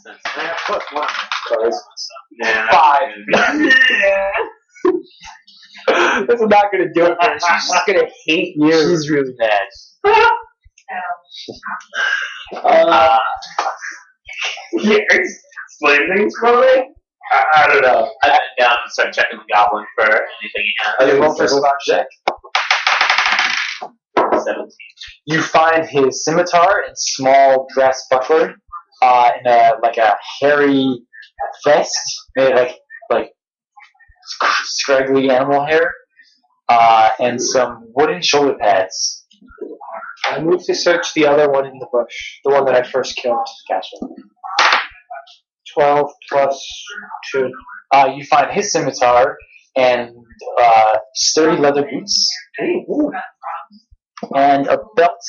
sense. I have +1 on my 5. This is not going to do it for her. She's just going to hate you. She's really mad. Yeah, explain things for me? I don't know. I went down and started checking the goblin for anything he has. Are you roll for spot check? 17. You find his scimitar and small brass buckler, and a hairy vest made of like scraggly animal hair, and some wooden shoulder pads. I moved to search the other one in the bush, the one that I first killed. Gotcha. 12 plus 2. You find his scimitar and sturdy leather boots. And a belt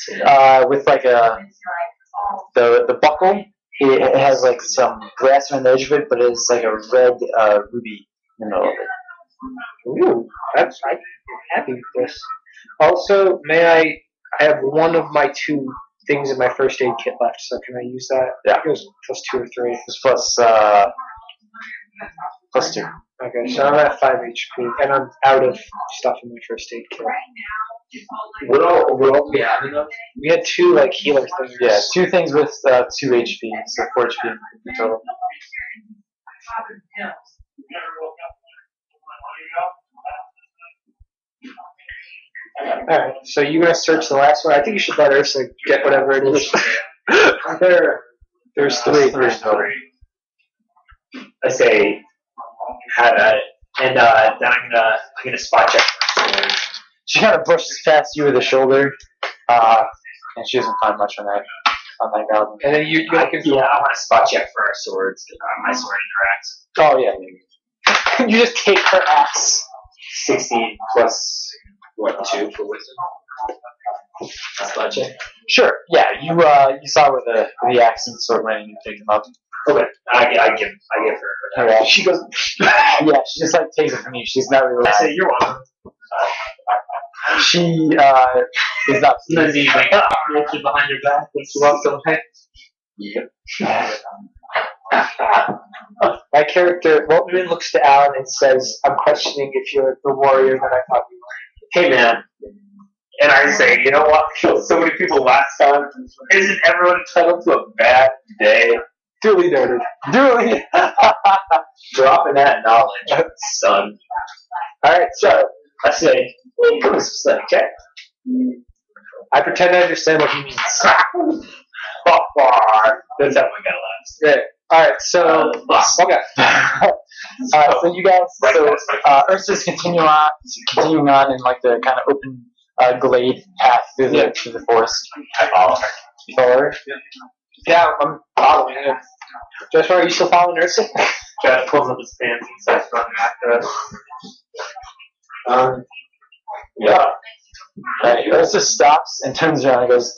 with the buckle. It has like some brass on the edge of it, but it's like a red ruby in the middle of it. Ooh, I'm happy with this. Also, I have one of my 2 things in my first aid kit left, so can I use that? Yeah. It was +2 or 3. It's plus 2. Okay, so I'm at 5 HP, and I'm out of stuff in my first aid kit. What all we have enough? We had 2 healer things. Yeah, 2 things with 2 HP, so 4 HP in total. Alright, so you're going to search the last one. I think you should let Ursa get whatever it is. There's 3. There's 3. I say, have at it. And then I'm gonna spot check first. She kind of brushes past you with a shoulder, and she doesn't find much on that goblin. And then you're looking for... Yeah, I want to spot check for our swords. My sword and Oh yeah. You just take her axe. 16 plus, 2 for wisdom? Spot check. Sure. Yeah. You saw where the axe and sword went, and you picked them up. Okay. I give her. Okay. She goes. Yeah. She just takes it from you. She's not really. I say you're welcome. She is not. Does he approach you behind your back when she walks away? Yep. My character, Waltman, looks to Alan and says, "I'm questioning if you're the warrior that I thought you were." Hey man. And I say, you know what? I killed so many people last time. Isn't everyone entitled to a bad day? Duly noted. Duly. Dropping that knowledge, son. Alright, so I say, come on, check. I pretend I understand what he means. That's how I got last. Great. Alright, so okay. So you guys, Ursa's continuing on in the kind of open glade path through the forest. I follow her. You follow her? Yeah, I'm following him. Joshua, are you still following Ursa? Josh pulls up his pants and starts running after us. Yeah. Ursa stops and turns around and goes,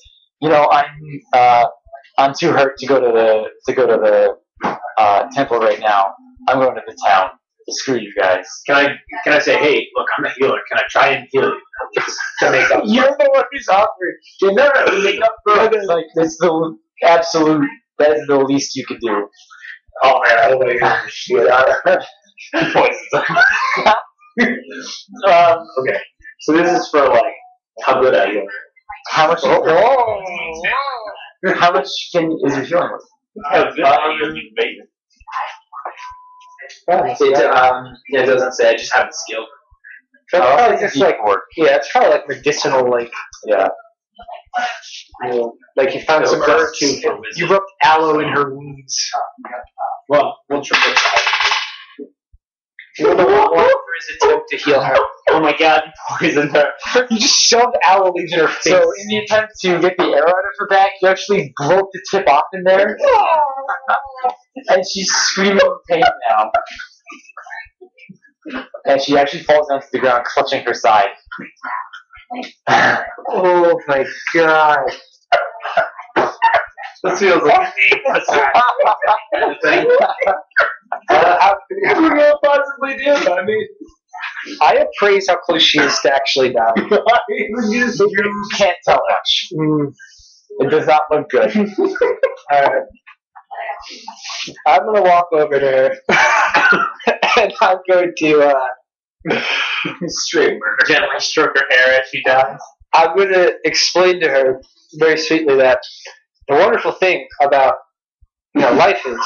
I'm too hurt to go to the temple right now. I'm going to the town. Screw you guys. Can I say, hey, look, I'm a healer. Can I try and heal you? To make up. You're the one who's offering. You never make up for it. It's the absolute. That is the least you could do. Oh man, I don't want to hear this shit out of her. Okay, so this is for how good I am. How much? How much is your healing with? It doesn't say. I just have the skill. So it's probably just it's probably medicinal, yeah. You found some herb too. You rubbed aloe in her wounds. Well, we'll triple it. You were the one for his attempt to heal her. Oh my god, you poisoned her. You just shoved aloe leaves in her face. So in the attempt to get the arrow out of her back, you actually broke the tip off in there. And she's screaming in pain now. And she actually falls down to the ground, clutching her side. Oh my god. This feels like an 8%. How could we possibly do that? I mean, I appraise how close she is to actually dying. You can't tell much. It does not look good. Alright. I'm gonna walk over to her, and I'm going to Straight murder. Gently stroke her hair as she dies. I'm going to explain to her very sweetly that the wonderful thing about life is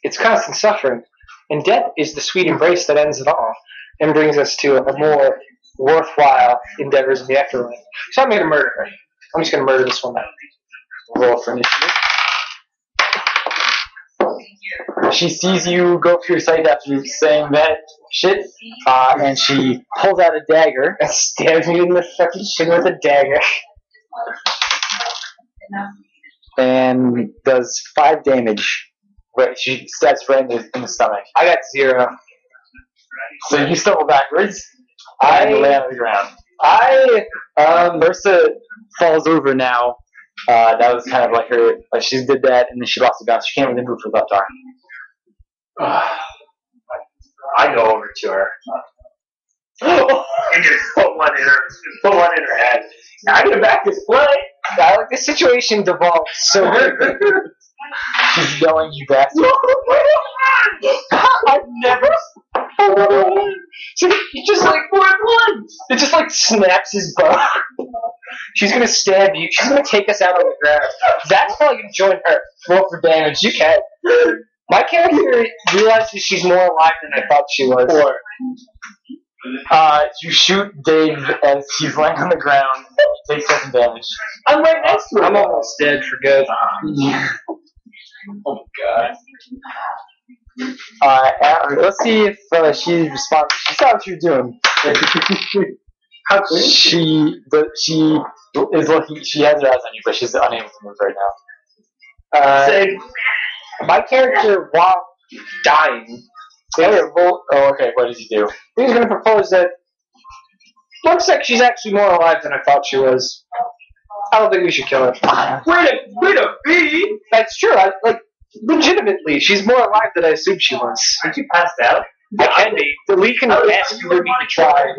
it's constant suffering, and death is the sweet embrace that ends it all and brings us to a more worthwhile endeavors in the afterlife. So I'm going to murder her. I'm just going to murder this woman. Roll for initiative. She sees you go for your sight after you saying that shit, and she pulls out a dagger And stabs me in the fucking shin with a dagger. and does 5 damage. Right, she stabs right in the stomach. I got 0. So you stumble backwards and lay on the ground. Ursa falls over now. That was kind of like her. Like she did that, and then she lost the bounce. She can't really move her left arm. I go over to her and just put one in her head. I'm gonna back this play. The situation devolved so quickly. She's yelling you back. I've never. So he just like it just like snaps his bow. She's gonna stab you. She's gonna take us out on the ground. That's probably gonna join her. Roll for damage. You can. My character realizes she's more alive than I thought she was. You shoot Dave as he's laying on the ground. Takes 7 damage. I'm right next to her. I'm almost dead for good. Oh god. Let's see if she responds. She saw what you're doing. She is looking. She has her eyes on you, but she's unable to move right now. My character, while dying, okay. What did he do? he's going to propose that. Looks like she's actually more alive than I thought she was. I don't think we should kill her. Way to be! That's true. Legitimately, she's more alive than I assumed she was. Aren't you passed out? I can be. We can ask you for me to try.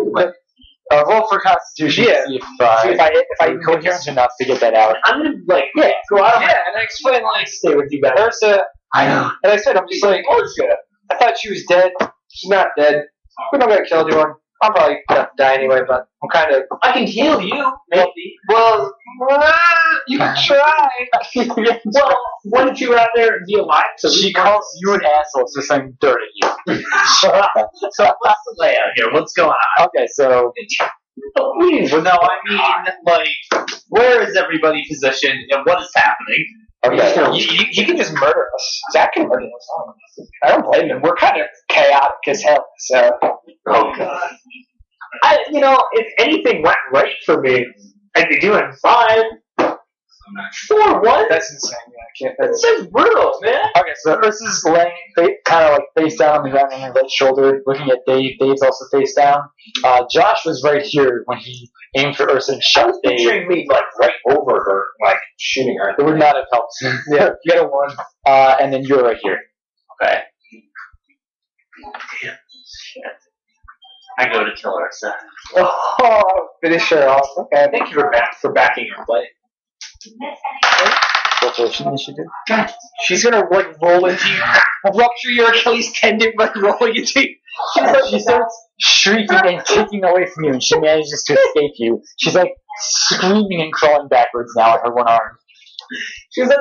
Roll for Constitution. Yeah. To see if I'm coherent enough to get that out. I'm gonna go out. Yeah, and I explained stay with you guys. Ursa, I know. and I said I'm just like, I thought she was dead. She's not dead. We're not gonna kill anyone. I'm probably gonna die anyway, but I'm kind of. I can heal you, maybe. Well, you can try. Well, wouldn't you rather be alive? So She calls you an asshole for saying dirt at you. So what's the layout here? What's going on? Okay, so Well, no, I mean, where is everybody positioned and what is happening? okay. You can just murder us. Zach can murder us. I don't blame him. We're kind of chaotic as hell. So. Oh god. If anything went right for me, I'd be doing fine. 4-1? That's insane. Yeah, I can't. That's just brutal, man. Okay, so Ursa's laying kind of like face down on the ground on her right shoulder, looking at Dave. Dave's also face down. Josh was right here when he aimed for Ursa and I shot was Dave. picturing me right over her, shooting her. It would not have helped. Yeah, you got a 1. And then you're right here. Okay. Damn. Shit. I go to kill Ursa. Oh, finish her off. Okay. Thank you for backing your play. What's initiative? She's gonna roll into you, rupture your Achilles tendon by rolling into you. She starts shrieking and kicking away from you, and she manages to escape you. She's like screaming and crawling backwards now with her one arm. She's like,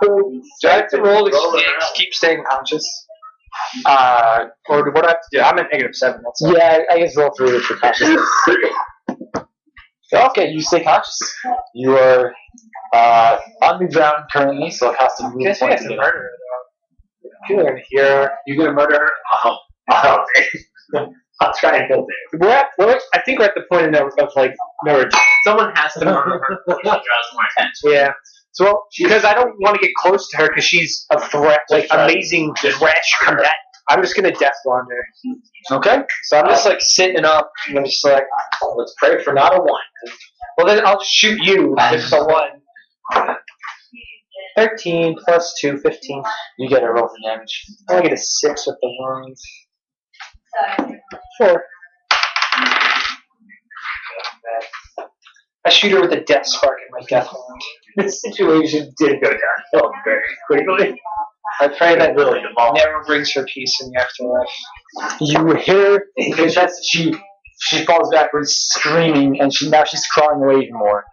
do I have to roll to keep staying conscious? Or what do I have to do? I'm at -7. That's all. Yeah, I guess roll through it for consciousness. Okay, you stay conscious. You are on the ground currently, so it has to move. Guess we have to murder her, though. You're gonna hear her. You're gonna murder her? I'll try and kill Dave. I think we're at the point of no return. Someone has to murder her before she draws more attention. Yeah. So, because I don't want to get close to her because she's a threat, amazing thresh combatant. I'm just gonna death wand her. Okay. So I'm just sitting up, and I'm just let's pray for not a 1. Well, then I'll shoot you if it's a 1. 13 plus 2, 15. You get a roll for damage. I get a 6 with the wounds. 4. I shoot her with a death spark in my death wand. This situation did go downhill very quickly. I pray that Really devolved. never brings her peace in the afterlife. You hear because she falls backwards screaming, and she's crawling away even more.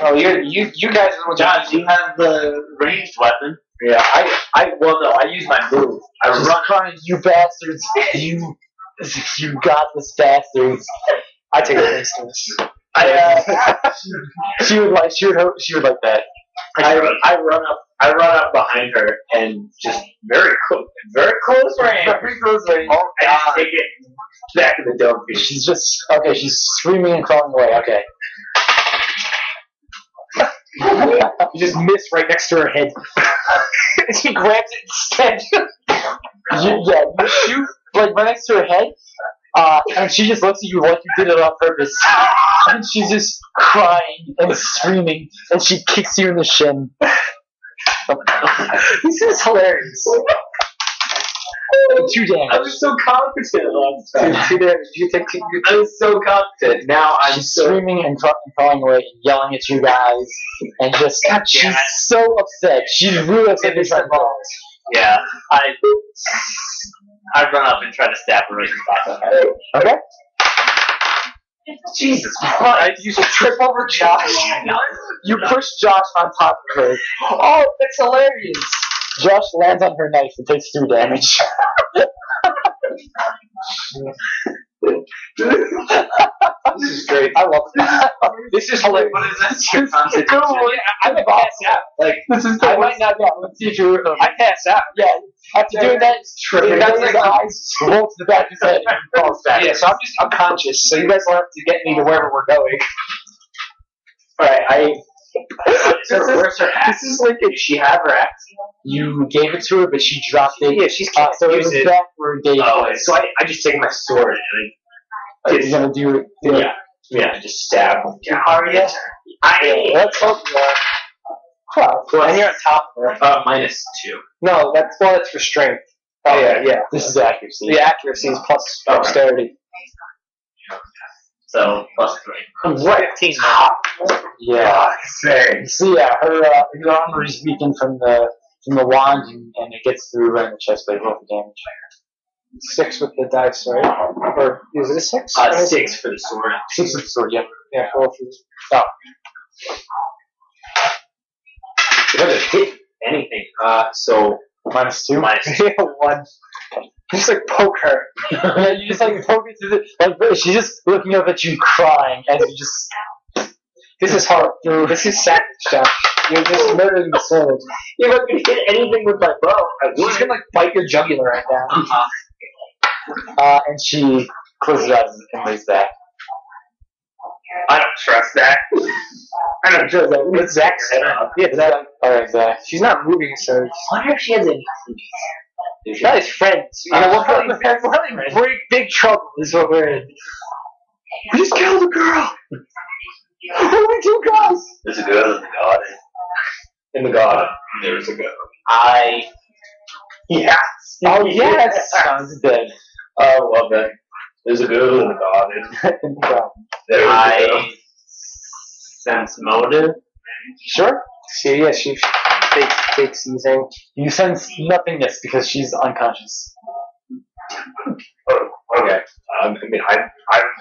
Oh, you guys are the ones. Josh, you have the ranged weapon. Yeah, Well, no, I use my move. I she's run. crying, you bastards! You godless bastards! I take offense to this. She would like that. I run up behind her and just very close range. Very close range. Oh, I just take it back to the dome. She's just okay. She's screaming and crawling away. Okay. You just miss right next to her head. She grabs it instead. You shoot like right next to her head, and she just looks at you like you did it on purpose. And she's just crying and screaming, and she kicks you in the shin. This is hilarious. 2 damage. I was so confident last time. 2 damage. You take 2. I was so confident. Now I'm She's screaming and crawling away and yelling at you guys, and just she's so upset. She's really upset with her balls. Yeah, I run up and try to stab her right in the spot. Okay. Jesus Christ! You should trip over Josh. You push Josh on top of her. Oh, that's hilarious. Josh lands on her knife and takes 3 damage. This is great. I love it. This is hilarious. What is that? Your concept? I might pass out. Like this is. I might not. Yeah. Let's see if you're. I pass out. Yeah. After doing that, that's like eyes roll to the back of his head and falls back. Yeah, so I'm just unconscious, so you guys will have to get me to wherever we're going. Alright, Where's her axe? This is like Does she have her axe? you gave it to her, but she dropped it. Yeah, she's can't so it use was it. back where Dave was. So I just take my sword and You're gonna do it. I just stab. Arya? Let's hope you are. And you're on top of her. -2. No, that's for strength. Oh, yeah. This is accuracy. The accuracy is plus dexterity. So +3. Right. 15 now. Yeah. Dang. So yeah, her armor is weakened from the wand, and it gets through right in the chest plate. Roll for damage. 6 with the dice, right? Or is it a 6? 6 for the sword. 6 with the sword. Yep. Yeah, roll for It doesn't hit anything. So -2. -2. 1. Just like poke her. Yeah, you just like poke it through the she's just looking up at you crying as you just This is hard. This is savage stuff. You're just murdering the sword. If I could hit anything with my bow, I would. She's gonna like bite your jugular right now. and she closes her eyes and lays back. I don't trust that. I don't trust that. It's Zach's head off. Yeah, alright, Zach. She's not moving, so I wonder if she has any. she's not his friends. You know, we're probably in big trouble is what we're in. We just killed a girl! What do we do, guys? There's a girl in the garden. In the garden, there's a girl. Yes. Oh, yes! Sounds dead. I love that. There's a girl in the garden. There's a girl. Sense motive. Sure. See, yeah, she fake seizing. You sense nothingness because she's unconscious. Oh, okay. I mean, I'm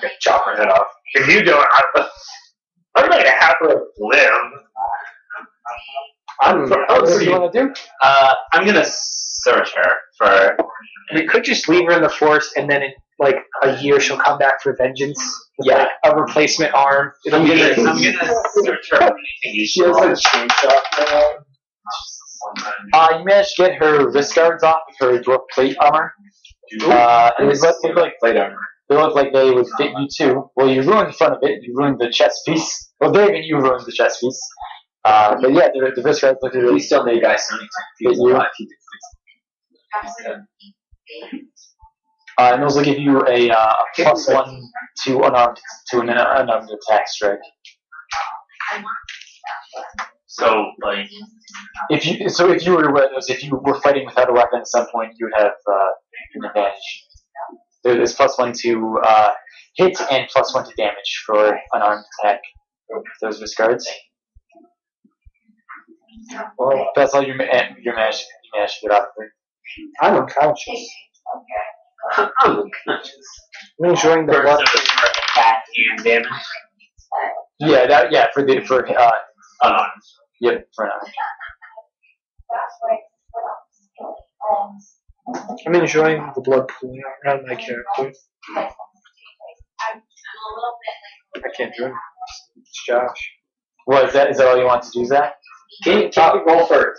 gonna chop her head off. If you don't, I'm gonna have her live. What do you want to do? I'm gonna search her for. We could just leave her in the forest, and then in like a year she'll come back for vengeance. With, Yeah. like, a replacement arm. I'm gonna search her for anything. She has a chainsaw. You managed to get her wrist guards off of her dwarf plate armor. And they look like plate armor. They look like they would fit you too. Well, you ruined the front of it. You ruined the chest piece. Well, Dave and you ruined the chest piece. But yeah, the wrist guards look really. We still need guys to fit you. And those will give you a +1 to an unarmed attack strike. So, like, If you were to wear those, if you were fighting without a weapon at some point, you would have an advantage. There's +1 to hit and +1 to damage for unarmed attack. those discards. Well, that's all you managed to get out of it. I'm unconscious. I'm unconscious. I'm enjoying the First blood. of the backhand damage. Yeah, for Unarmed. yep, for now. I'm enjoying the blood pooling around my character. I can't do it. It's Josh. What is that? Is that all you want to do, Zach? Can you roll for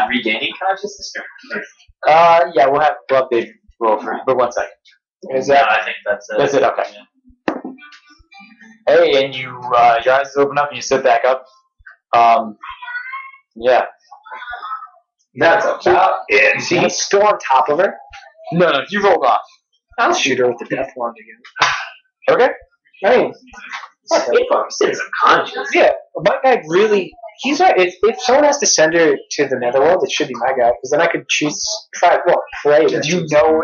regaining consciousness? Yeah, we'll have Dave roll for, but 1 second. Is that? I think that's it. That's it. Okay. Hey, and your eyes open up and you sit back up. Yeah. That's about it. See, he's still on top of her. No, you rolled off. I'll shoot her with the death wand again. Okay. I mean, If I'm still unconscious. yeah, my guy really. He's right. If someone has to send her to the netherworld, it should be my guy, because then I could choose. Pray. Do you know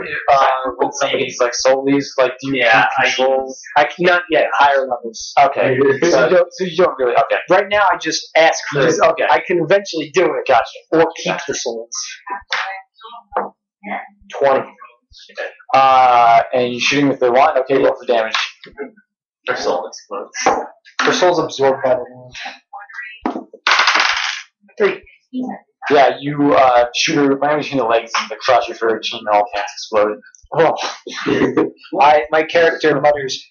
when somebody's like soul leaves? Like, do you control? I cannot yet higher levels. Okay. So you don't really. Okay. Right now, I just ask for it. Okay. I can eventually do it. Gotcha. Or keep the souls. 20. And you're shooting with the wand. Okay, roll for damage. Her soul explodes. Her soul's absorbed by the wand. 3. Yeah, you shoot her right between the legs and the crotch of her chin all hands explode. Oh. My character mutters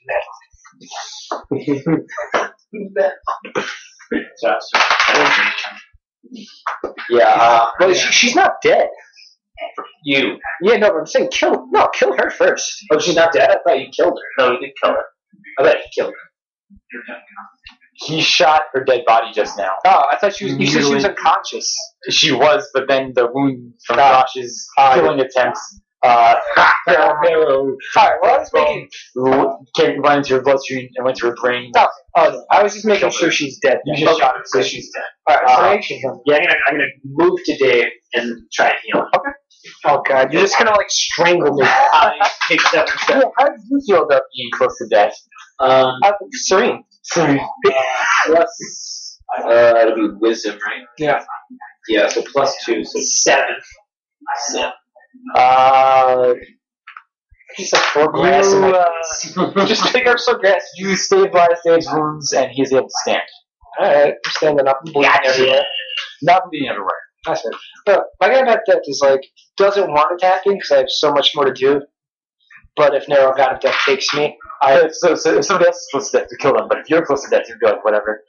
Yeah. well, she's not dead. You. Yeah, no, but I'm saying kill her first. Oh, she's not dead? I thought you killed her. No, you did kill her. I bet you killed her. He shot her dead body just now. Oh, I thought you said she was unconscious. She was, but then the wound from Josh's killing attempts. Alright, Alright, well, I was making. Went into her bloodstream and went to her brain. No, I was just making sure she's dead. You just shot her, so she's dead. Alright, so Yeah, I'm gonna move to Dave and try and heal him. Okay. oh god, you're just gonna like strangle me. I take 7 steps. Yeah, how did you feel about being close to death? Serene. Plus, it'll be wisdom, right? Yeah. Yeah, so plus 2, so 7. 7. Just like 4 grass in my face. Just pick up some grass. You stabilize Dave's wounds, and he's able to stand. Alright, I'm standing up and bleeding everywhere. Not bleeding everywhere. That's it. But my guy about death is like, doesn't want to attack me because I have so much more to do. But if Narrow God of Death takes me, So if somebody else is close to death, to kill them. But if you're close to death, you'd be like, whatever.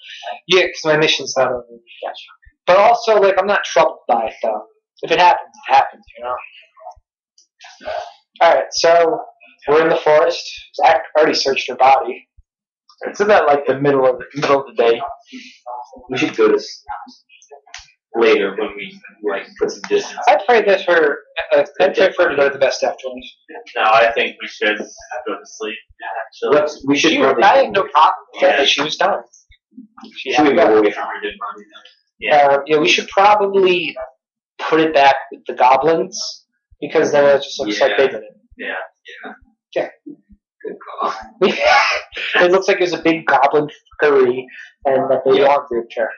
yeah, because my mission's not over. Gotcha. But also, like, I'm not troubled by it, though. If it happens, it happens, you know? Alright, so we're in the forest. Zach already searched her body. It's about like the middle of the day. We should go to later when we put some distance. I'd pray that for her to go to the best afterwards. No, I think we should go to sleep. So we should. I had no problem with that. She was done. She had to go go. away from her dead body. Yeah. Yeah, we should probably put it back with the goblins because then it just looks like they did it. Yeah. Yeah. Good call. It looks like there's a big goblin furry and that they are group chair.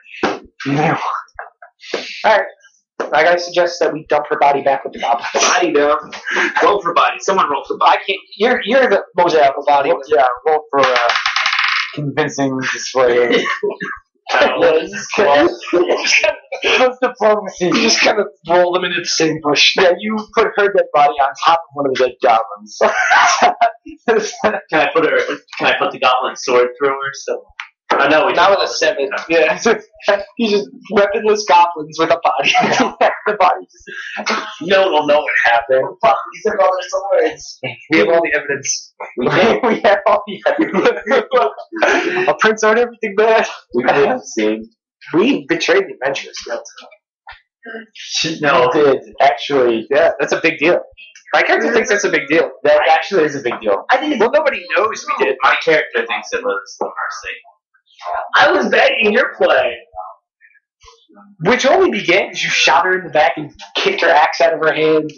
Alright. I gotta suggest that we dump her body back with the goblins. Body dump. Roll for body. Someone roll for I body. can't. You're the Mosaic body. Yeah, roll for convincing display. What's diplomacy? You just kind of roll them into the same bush. Yeah, you put her dead body on top of one of the dead goblins. Can I put the goblin sword through her? So I know we Not with a 7. Yeah. You just weaponless goblins with a body. The body No one will know what happened. Fuck, these are all their swords. We have all the evidence. We have all the evidence. I'll print out everything, man. We didn't see. We betrayed the adventurers. No. We did, actually. Yeah, that's a big deal. My character thinks that's a big deal. That actually is a big deal. I think. Well, nobody knows we did. My character thinks it was the mercy. I was begging your play. Which only began because you shot her in the back and kicked her axe out of her hand.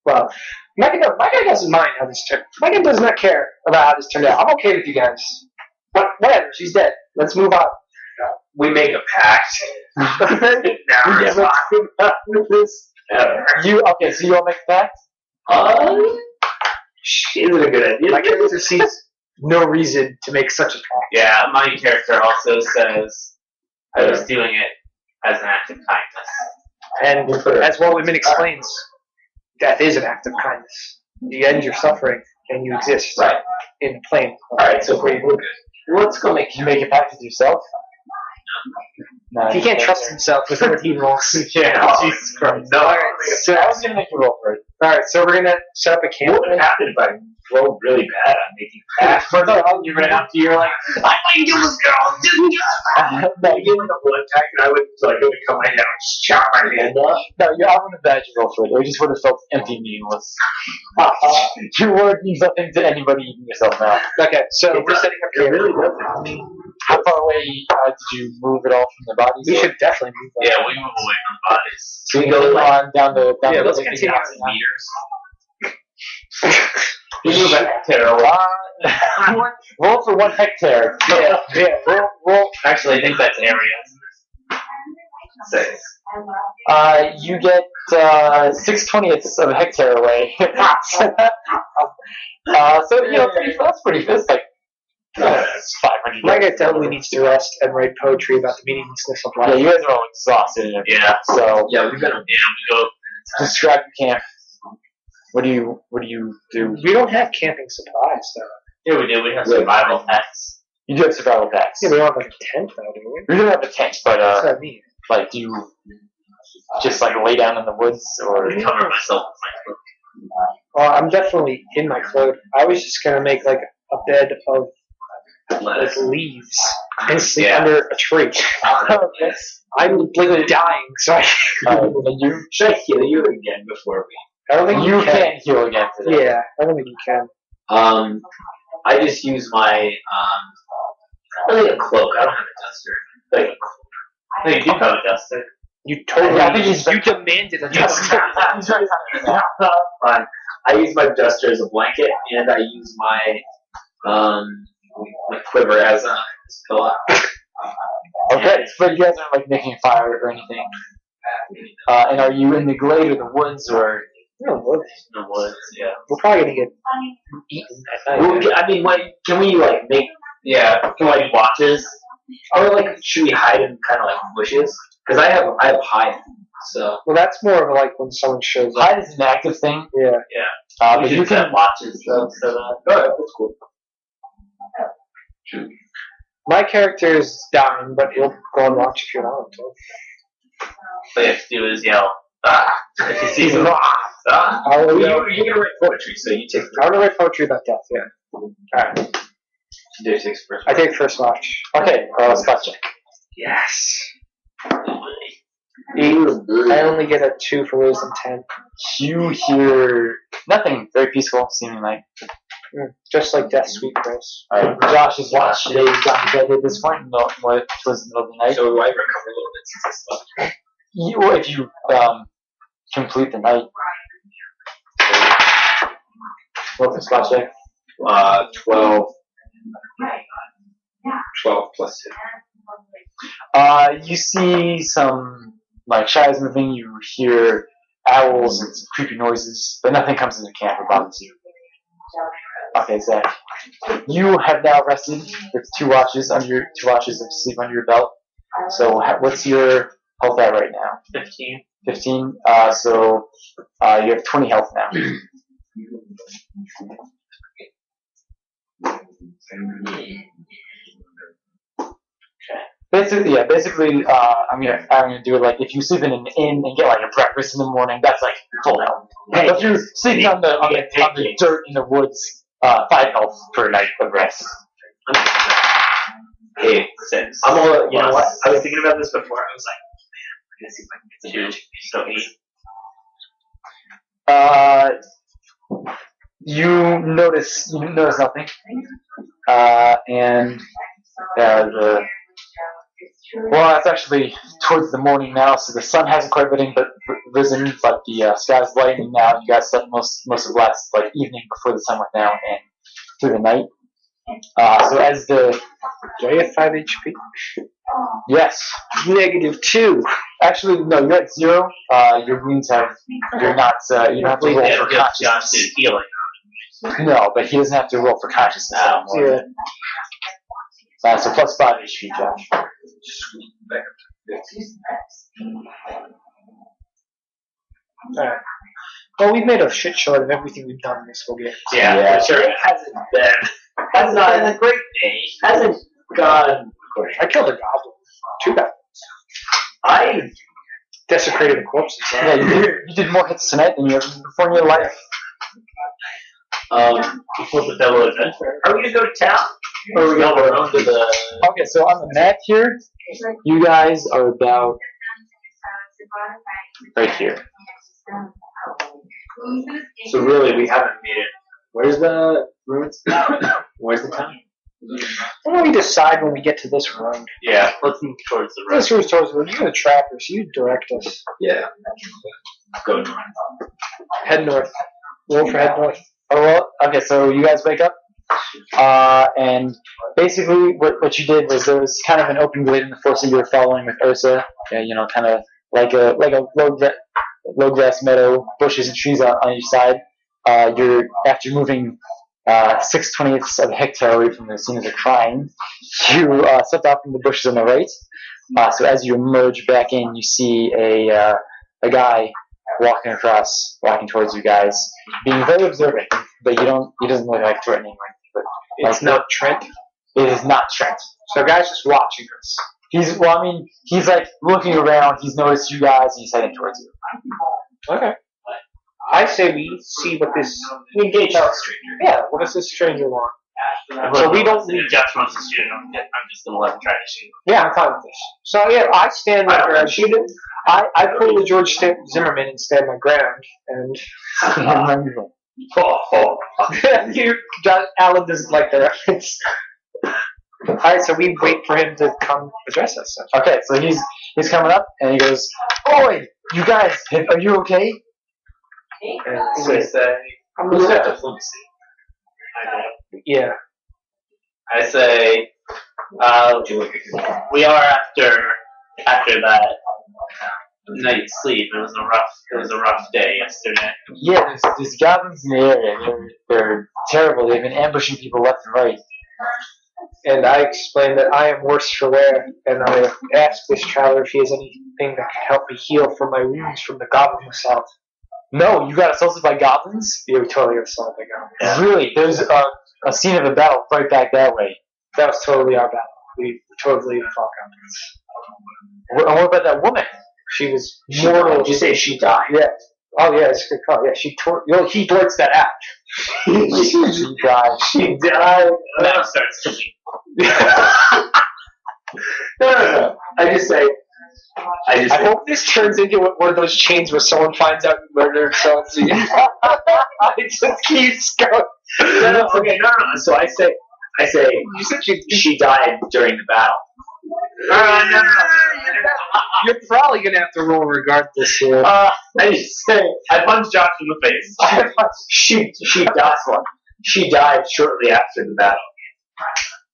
Well, my guy doesn't mind how this turned. My guy does not care about how this turned out. I'm okay with you guys. But whatever, she's dead. Let's move on. we make a pact. Now Yeah, this. So you all make a pact? Is it a good idea? My character sees no reason to make such a pact. Yeah, my character also says I was doing it as an act of kindness. And as Walt Whitman explains, death is an act of kindness. You end your suffering and you exist in the plane. Alright, so we're good. Let's go make You make a pact with yourself? No, He can't trust himself with what he rolls. Yeah, Jesus Christ. No, Alright, So I was gonna make you roll for it. Alright, so we're gonna set up a camp. what would happen if I rolled really bad on making pacts? You ran up to you're like, I'm going to kill this girl. I give like a blood pact and I would come right down and chop my hand off. No, I wouldn't have bad you roll for it. It just would have felt empty and meaningless. Your word means nothing to anybody, even yourself now. Okay, so we're setting up It camp. really doesn't. How far away did you move it all from the bodies? We should definitely move on. Yeah, we move away from bodies. So you go on down the Yeah, the let's big continue house in meters. We move at terrible. Roll for 1 hectare. Roll. Actually, I think that's area. 6. You get 6/20ths of a hectare away. So you know, that's pretty. That's like that's 500. My guy definitely needs to rest and write poetry about the meaninglessness of Yeah, life. you guys are all exhausted. And everything. Yeah. So Yeah, we go. describe your camp. What do you do? We don't have camping supplies, though. Yeah, we do. We have survival packs. You do have survival packs. Yeah, we don't have like a tent, though, do we? We do have a tent, but That's what I mean. like, do you just like lay down in the woods, or Cover myself with Well, I'm definitely in my clothes. I was just gonna make like a bed of my lettuce. leaves and sleep Yeah. under a tree. Okay. I'm like dying, so and you Should I heal you again before we? I don't think you can heal again today. Yeah, I don't think you can. I just use my I think a cloak. I don't have a duster. Like a cloak. No, you do have a duster. You totally. I think he's you demanded a duster. He's very happy now. Fine. I use my duster as a blanket, and I use my quiver as a pillow. Okay, but you guys aren't like making a fire or anything. And are you in the glade or the woods or? No, look, In the woods, yeah. we're probably gonna get eaten at night. Well, I mean, can we like make? Yeah, can we like watches? Or like, should we hide in kind of like bushes? Because I have hide, so Well, that's more of like when someone shows up. Hide is an active thing. Yeah. we But should you set can. watches though. So alright, that's cool. My character is dying, but he'll go and watch if you want him to. All you have to do is yell. If you see him, I'll Well, go. you're gonna write poetry, so you take I want to write poetry about death. Yeah. Alright. do 6 first. I take first watch. Okay, spot check. Yes. I only get a 2 for wisdom 10. You hear nothing. Very peaceful, seeming like. Just like Death's Sweet Grace. Alright, Josh has watched today. He's gotten to bed at this point. No, it was the middle of the night. So do I recover a little bit since I slept? If you complete the night. Roll for spot check. 12. 12 plus 2. You see some like shadows moving. You hear owls and some creepy noises, but nothing comes into camp or bothers you. Okay, Zach. You have now rested with 2 watches of sleep under your belt. So what's your health at right now? 15. 15. So you have 20 health now. Basically, I'm gonna do it like if you sleep in an inn and get like a breakfast in the morning, that's like full health. Hey, But if you're sleeping on the dirt in the woods, 5 health per night of rest. Hey, 6. I'm all, you know what? I was thinking about this before. I was like, man, I'm gonna see if I can get 2. So 8. You notice nothing, and well, it's actually towards the morning now, so the sun hasn't quite risen, but the sky's lightening now. You guys slept most of last evening before the sun went down and through the night. So as the Do I have 5 HP? yes, -2. actually no, you're at 0. Your wounds have you're not you don't have to roll for consciousness. Johnson healing. No, but he doesn't have to roll for consciousness anymore. Yeah. So plus 5 HP, Josh. Alright. Well, we've made a shit short of everything we've done in this whole game. Yeah, for sure. It hasn't been a great day. Hasn't gone. I killed a goblin. 2 goblins. I Desecrated the corpses. Yeah, you did more hits tonight than you ever did before in your life. before the double adventure. Are we gonna go to town? Or are we gonna run to the? Okay, so on the map here, you guys are about right here. So really, we haven't made it. Where's the ruins? Where's the town? Why don't we decide when we get to this road? Yeah, let's move towards the road. This road's towards the road. You're the trapper, so you direct us. Yeah. Go north. Head north. Roll for head north. Oh, well, okay, so you guys wake up, and basically what you did was there was kind of an open glade in the forest that you were following with Ursa, kind of like a low grass meadow, bushes and trees on each side. After moving 6/20ths of a hectare away from the scene of the crime, you stepped off from the bushes on the right. So as you emerge back in, you see a guy walking towards you guys, being very observant, but he doesn't look like threatening or anything. But It's not Trent. It is not Trent. So the guy's just watching us. He's like looking around, he's noticed you guys, and he's heading towards you. Okay. I say we see what this. We engage our stranger. Yeah, what does this stranger want? So we don't need Josh wants to shoot him. I'm just gonna let him try to shoot. Yeah, I'm fine with this. So yeah, I stand my ground. I pull the George Zimmerman and stand my ground, and Alan doesn't like the reference. Alright, so we wait for him to come address us. Okay, so he's coming up, and he goes, "Oi, you guys, are you okay?" And so I say, I'm gonna have diplomacy. Yeah. I say, we are after that night's sleep. It was a rough day yesterday. Yeah, there's goblins in the area. They're terrible. They've been ambushing people left and right. And I explain that I am worse for wear, and I ask this traveler if he has anything that can help me heal from my wounds from the goblin assault. No, you got assaulted by goblins? Yeah, we totally got assaulted by goblins. Yeah. Really? There's a scene of a battle right back that way. That was totally our battle. We totally fought goblins. And what about that woman? She was mortal. Did you say she died? Yeah. Oh yeah, it's a good call. Yeah, he blurts that out. She died. She died. Now starts to me. No. I hope this turns into one of those chains where someone finds out you murdered someone. It just keeps going. No. So I say, you said she died during the battle. No. You're probably gonna have to roll regardless here. I just say, I punched Josh in the face. She died. She died shortly after the battle.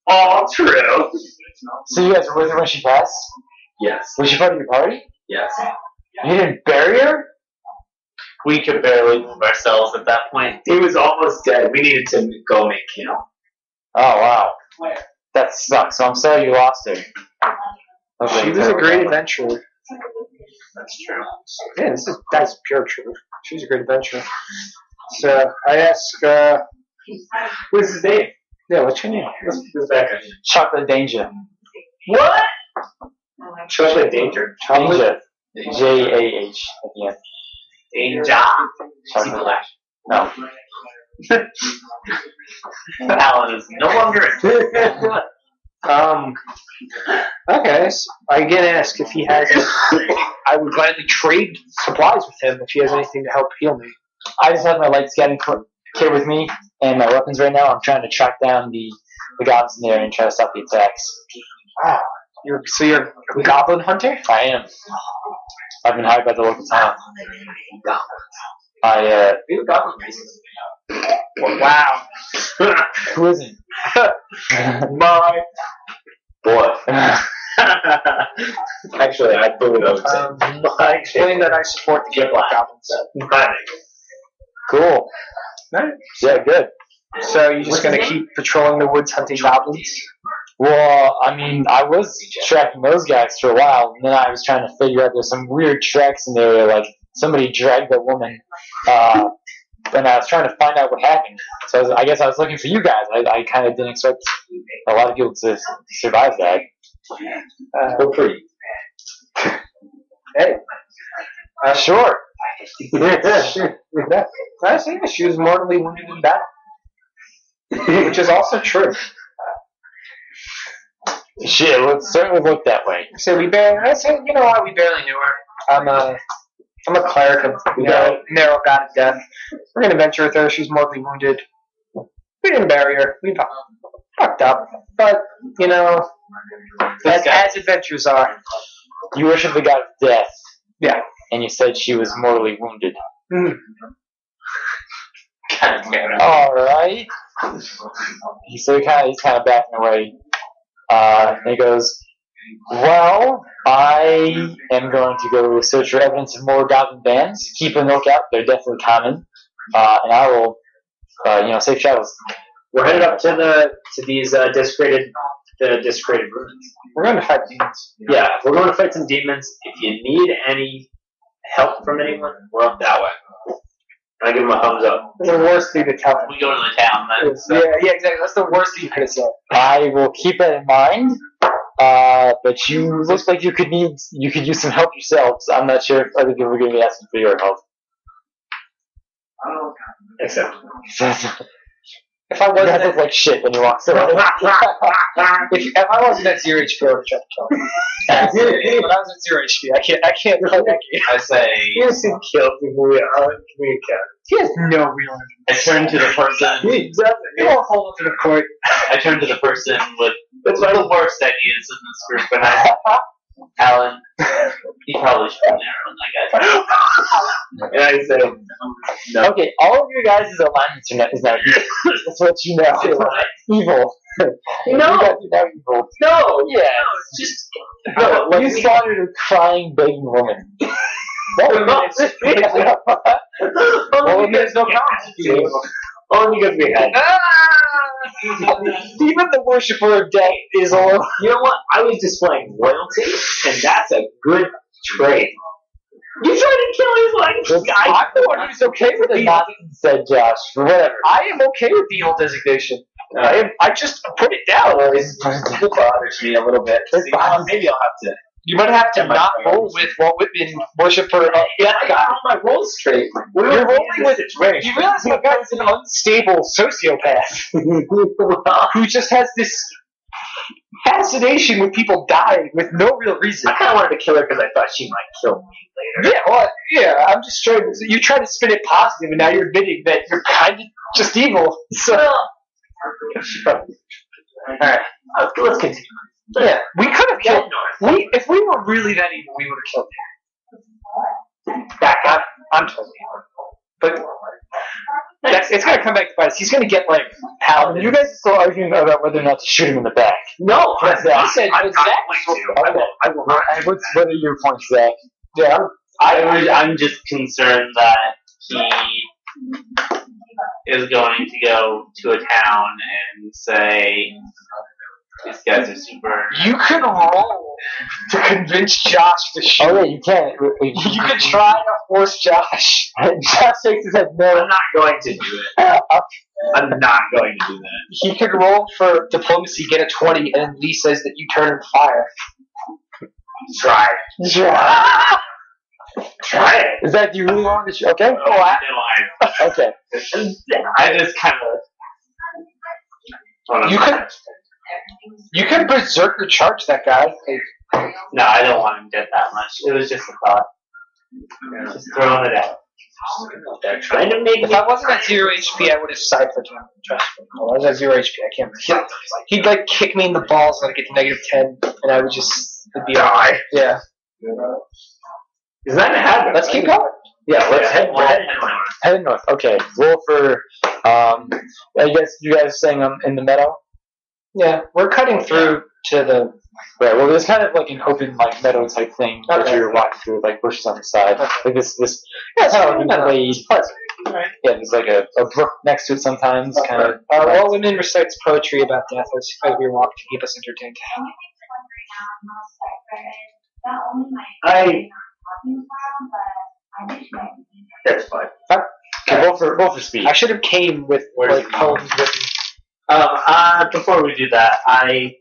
All true. So you guys were with her when she passed? Yes. Was she part of your party? Yes. You didn't bury her? We could barely move ourselves at that point. He was almost dead. We needed to go make camp. Oh, wow. That sucks. So I'm sorry you lost her. She was a great adventurer. That's true. Yeah, that's pure truth. She was a great adventurer. So I ask, What's his name? yeah, what's your name? Who's back on you? Chocolate Danger. What? Chocolate Danger. Danger. J-A-H at the end. Danger. Chocolate. No. Alan is no longer Okay, so I again ask if he has anything. I would gladly trade supplies with him if he has anything to help heal me. I just have my light scouting kit with me and my weapons right now. I'm trying to track down the goblins in there and try to stop the attacks. Wow. So you're a goblin hunter? I am. I've been hired by the local town. We have goblin races. Wow. Who isn't? My boy. Actually, I believe I would say. Explain that I support the Black Goblins. Cool. Right. Yeah, good. So you're just going to keep patrolling the woods hunting goblins? Well, I mean, I was tracking those guys for a while, and then I was trying to figure out there's some weird tracks in there, like somebody dragged a woman, and I was trying to find out what happened. So I guess I was looking for you guys. I kind of didn't expect a lot of people to survive that. We're pretty. Hey. Sure. I think she was mortally wounded in battle. Which is also true. Shit, it certainly looked that way. So you know what? We barely knew her. I'm a cleric of narrow god of death. We're gonna venture with her. She's mortally wounded. We didn't bury her. We fucked up. But you know, as adventures are. You worship the god of death. Yeah. And you said she was mortally wounded. Mm. All right. He's kind of backing away. And he goes, well, I am going to go search for evidence of more goblin bands. Keep a lookout. They're definitely common. And I will, safe travels. We're headed up to these desecrated ruins. We're going to fight demons. Yeah, we're going to fight some demons. If you need any help from anyone, we're up that way. And I give him a thumbs up. That's the worst thing to tell them. We go to the town then. Yeah, exactly. That's the worst thing you could have said. I will keep that in mind. But you looks like you could use some help yourselves. I'm not sure if other people are going to be asking for your help. Except. If I wasn't look like shit when you walk through. if I wasn't at 0 HP, I would have tried to kill him. When I was at 0 HP, I can't play that game. I say, He hasn't killed people we encountered. He has no real I turn to the person. He doesn't. He won't hold up to the court. I turn to the person with one of the worst ideas in this group, and I, Alan, he probably should be there on that guy. And I say, no. Okay, all of your guys' alignments is now evil. That's what you know. Evil. No. You guys are now evil. No. Yeah. It's just. No, you slaughtered a crying, begging woman. Well, there's no problem. Only because we had. Even the worshiper of death is all. You know what? I was displaying loyalty, and that's a good trait. You tried to kill his guy. I'm the one who's okay with the nonsense, said Josh. But whatever. I am okay with the evil designation. I just put it down. It bothers me a little bit. Maybe I'll have to. You might have to not roll with what Whitman worshiper of death I got all my rolls straight. You're rolling with situation. You realize that guy's an unstable sociopath who just has this fascination with people dying with no real reason. I kind of wanted to kill her because I thought she might kill me later. I'm just trying to. You try to spin it positive, and now you're admitting that you're kind of just evil. So, Alright, let's continue. yeah, we could have killed. If we were really that evil, we would have killed him. Back up. I'm totally evil. But it's going to come back to bite us. He's going to get, like, paladin. You guys are still arguing about whether or not to shoot him in the back. No, He said, I'm Zach. I will not. What are your points, Zach? Yeah. I'm just concerned that he is going to go to a town and say, these guys are super. You could roll to convince Josh to shoot. Oh, yeah, you can. You could try to force Josh. Josh shakes his head no. I'm not going to do it. I'm not going to do that. He could roll for diplomacy, get a 20, and then Lee says that you turn and fire. Try. Try it. Is that, do you really want to shoot? Okay. Okay. I just kind of. You could berserker charge that guy. No, I don't want him dead that much. It was just a thought. Just throwing it out. They're trying to make If I wasn't at 0 HP, I would have ciphered him. Trust me. I was at 0 HP. I can't. He'd like kick me in the balls and I'd get to -10, and I would just it'd be die. Yeah. Is that gonna happen? Let's keep going. Yeah, let's head We're heading north. head north. Okay, roll for. I guess you guys saying in the meadow. Yeah, we're cutting through to the. Right. Well, there's kind of like an open like meadow type thing that Okay. you're walking through, like bushes on the side. Okay. Like this. Yeah, it's kind of like a glade. Right. Yeah, there's like a brook next to it sometimes. Kind of. All women recites poetry about death as we walk to keep us entertained. That's fine. Okay, roll for speed. I should have came with like poems written. Before we do that, I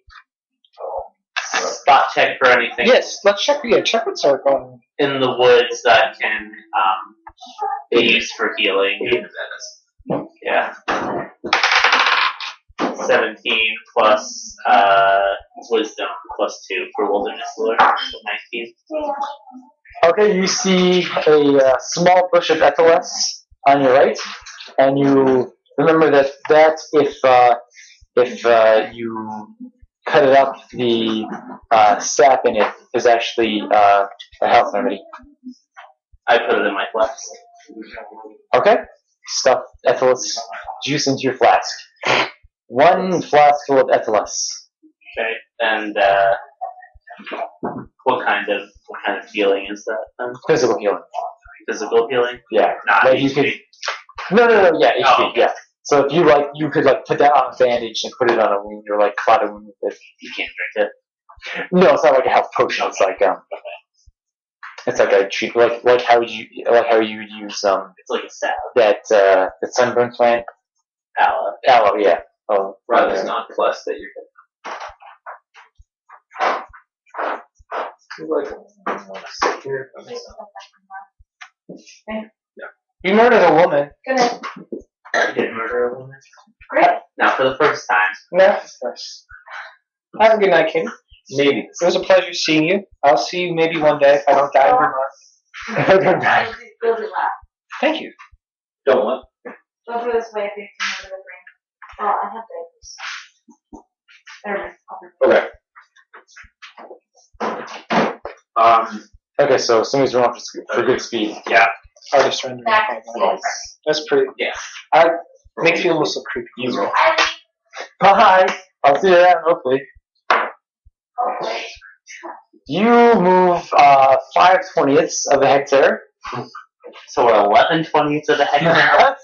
spot check for anything Yes, let's check. Yeah, check what's going. in the woods that can be used for healing. Yeah. 17 plus wisdom plus 2 for wilderness lore. So 19. Okay, you see a small bush of Etheles on your right, and you remember that if you cut it up, the sap in it is actually a health remedy. I put it in my flask. Okay, stuff Etheles juice into your flask. 1 flask full of Etheles. Okay. And what kind of healing is that then? Physical healing. Physical healing? Yeah. Not Like you HP. could. No, yeah, HP, Oh, okay. yeah. So if you could put that on a bandage and put it on a wound or clot a wound with it. You can't drink it. No, it's not like a health potion. It's like it's like a treat, like how you would use It's like a salve. that sunburn plant aloe, yeah. Oh, Rather than non-plus that you're You murdered a woman. You didn't murder a woman. Not for the first time. No, nice. Have a good night, Katie. maybe. It was a pleasure seeing you. I'll see you maybe one day if I don't die in Vermont. I don't die. Thank you. Don't want. Go through this way if you can over the brain. Oh, I have diapers. There we Okay. Okay, so somebody's rolling for good speed. Yeah. Artist rendering. Back to the That's pretty. Yeah. Makes you almost look creepy. You roll. Bye. I'll see you around, hopefully. You move 5/20ths of a hectare. So we're 11/20 of the hectare.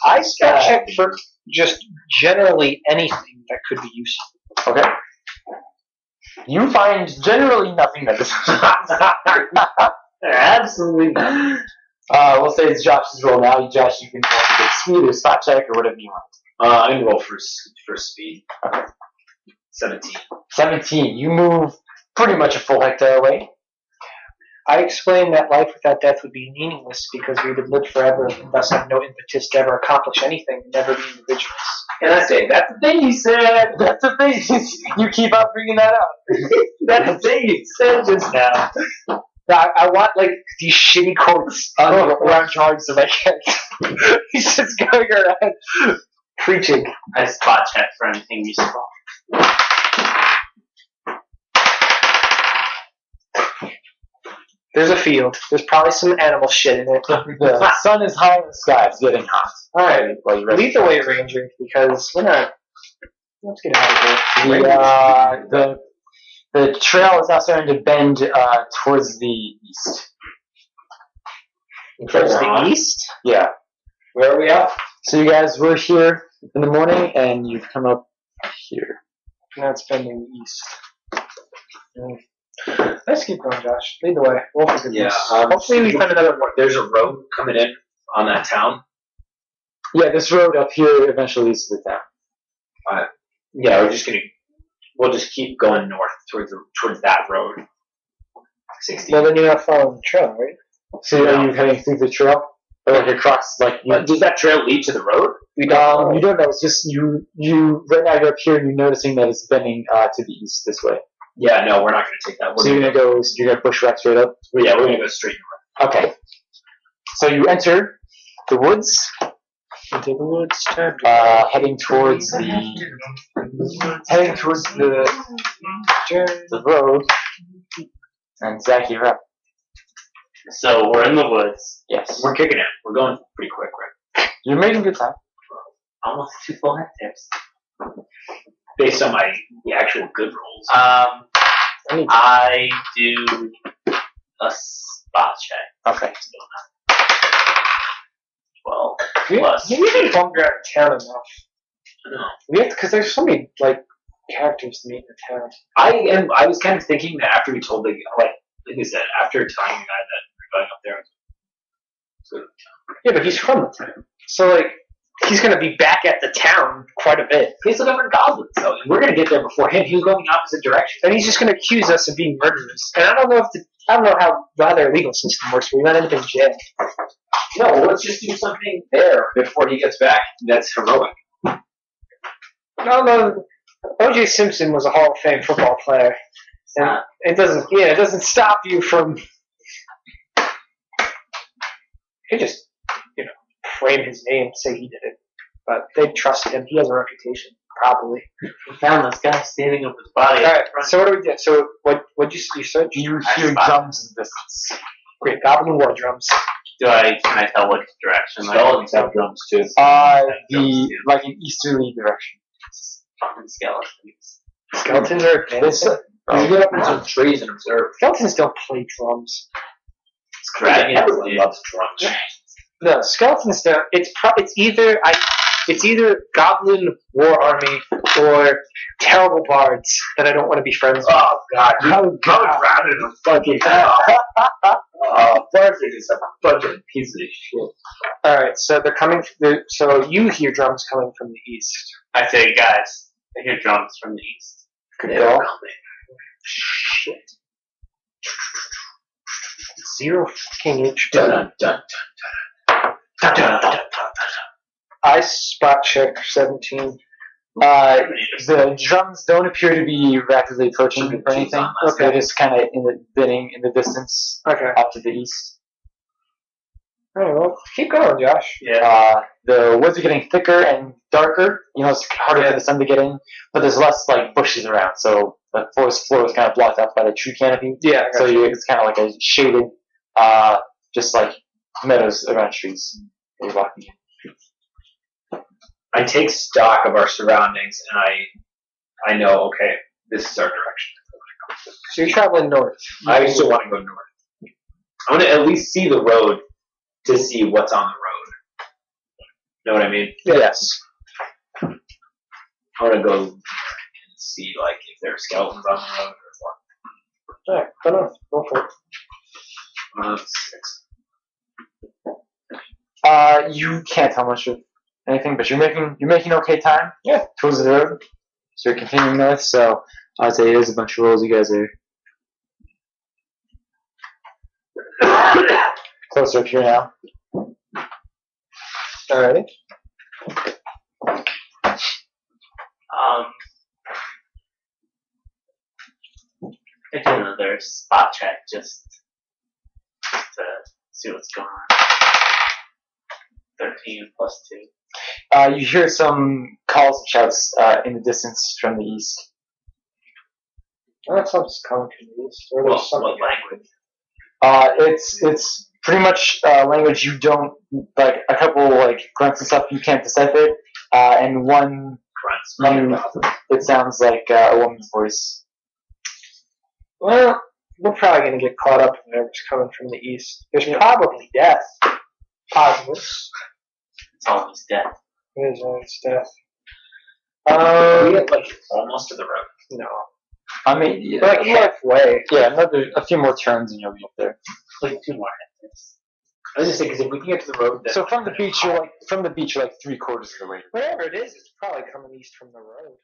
I spell check for just generally anything that could be useful. Okay. You find generally nothing that is. Absolutely not. We'll say it's Josh's roll now. Josh, you can roll for speed or spot check or whatever you want. I'm gonna roll for speed. Okay. 17. 17. You move pretty much a full hectare away. I explained that life without death would be meaningless because we would live forever and thus have no impetus to ever accomplish anything and never be individuals. And I say, that's the thing you said. That's the thing. You keep on bringing that up. That's the thing you said just now. I want these shitty quotes around George so I can't. He's just going around preaching. I spot check for anything useful. There's a field. There's probably some animal shit in it. The sun is high in the sky. It's getting hot. Alright, Well, you ready? lead the way, Ranger, because we're not. Let's get out of here. The trail is now starting to bend towards the east. Towards the east? Yeah. Where are we at? So you guys were here in the morning, and you've come up here. Now it's bending east. Let's keep going, Josh. Lead the way. Roll for goodness. Hopefully we find another one. There's a road coming in on that town. Yeah, this road up here eventually leads to the town. Yeah, we'll just keep going north towards that road. 60. Well, then you're not following the trail, right? So are you heading through the trail? Or across, Does that trail lead to the road? you don't know. It's just you right now you're up here and you're noticing that it's bending to the east this way. Yeah, no, we're not going to take that. So you're gonna bushwhack straight up? Yeah, we're going to go straight north. Okay. So you enter the woods, Into the woods, time heading towards the road. And Zach, you're up. So we're in the woods. Yes. We're kicking it. We're going pretty quick, right? You're making good time. Almost 2 full hectares. Based on the actual good rolls. I do a spot check. Okay. 12 We plus. haven't bumped out of town enough. No. We have because there's so many like characters to meet in the town. I was kind of thinking that after we told like I said, after telling the guy that we're going up there. So, Yeah, but he's from the town, so like he's gonna be back at the town quite a bit, he's looking for goblins, though. And we're gonna get there before him. He was going the opposite direction. and he's just gonna accuse us of being murderers. And I don't know how their legal system works. We might end up in jail. No, let's just do something there before he gets back. That's heroic. No. O.J. Simpson was a Hall of Fame football player, and it doesn't stop you from. You just frame his name, say he did it, but they trust him. He has a reputation, probably. We found this guy standing up his body. All right. So what do we do? So what you said? You hear drums in the distance. Great, Goblin war drums. Can I tell which direction? Skeletons have drums too. Like an easterly direction. Fucking skeletons. Skeletons are advanced. You get up into some trees and observe. Skeletons don't play drums. Everyone loves drums. No, skeletons don't. It's either Goblin War Army or terrible bards that I don't want to be friends with. Oh God! I would rather than fucking hell. Barford is a fucking piece of shit. All right, so they're coming. So you hear drums coming from the east. I say, guys, I hear drums from the east. Good They're call. coming. Shit. 0 fucking H. Dun dun dun dun dun dun. I spot check 17. The drums don't appear to be rapidly approaching or anything. Okay. They're just kind of in the distance Okay. off to the east. All right, well, keep going, Josh. Yeah. The woods are getting thicker and darker. It's harder for the sun to get in, but there's less like bushes around, so the forest floor is kind of blocked off by the tree canopy. Yeah. I So got you. it's kind of like a shaded, just like meadows around trees. You're walking. I take stock of our surroundings and I know, okay, this is our direction. So you're traveling north. I still want to go north. I want to at least see the road to see what's on the road. Know what I mean? Yes. I want to go and see like if there are skeletons on the road or All right, go north. Go for it. what. 6. You can't tell much of anything, but you're making okay time. Yeah. Towards the road. So you're continuing north. So I'd say there's a bunch of rolls you guys are closer up here now. Alrighty. I do another spot check just to see what's going on. 13 plus 2. You hear some calls and shouts in the distance from the east. Oh, that sounds coming from the east. Or Well, there's something. what language? It's pretty much language you don't like. A couple like grunts and stuff you can't decipher, and one Grunts. it sounds like a woman's voice. Well, we're probably going to get caught up in whatever's coming from the east. There's probably death. Possible. It's always death. There's always death. We get like almost to the road. No. I mean, yeah, Like halfway. yeah, a few more turns and you'll be up there. Like 2 more hectares. I was just saying because if we can get to the road, then So from the beach, you're like 3/4 of the way. Whatever it is, it's probably coming east from the road.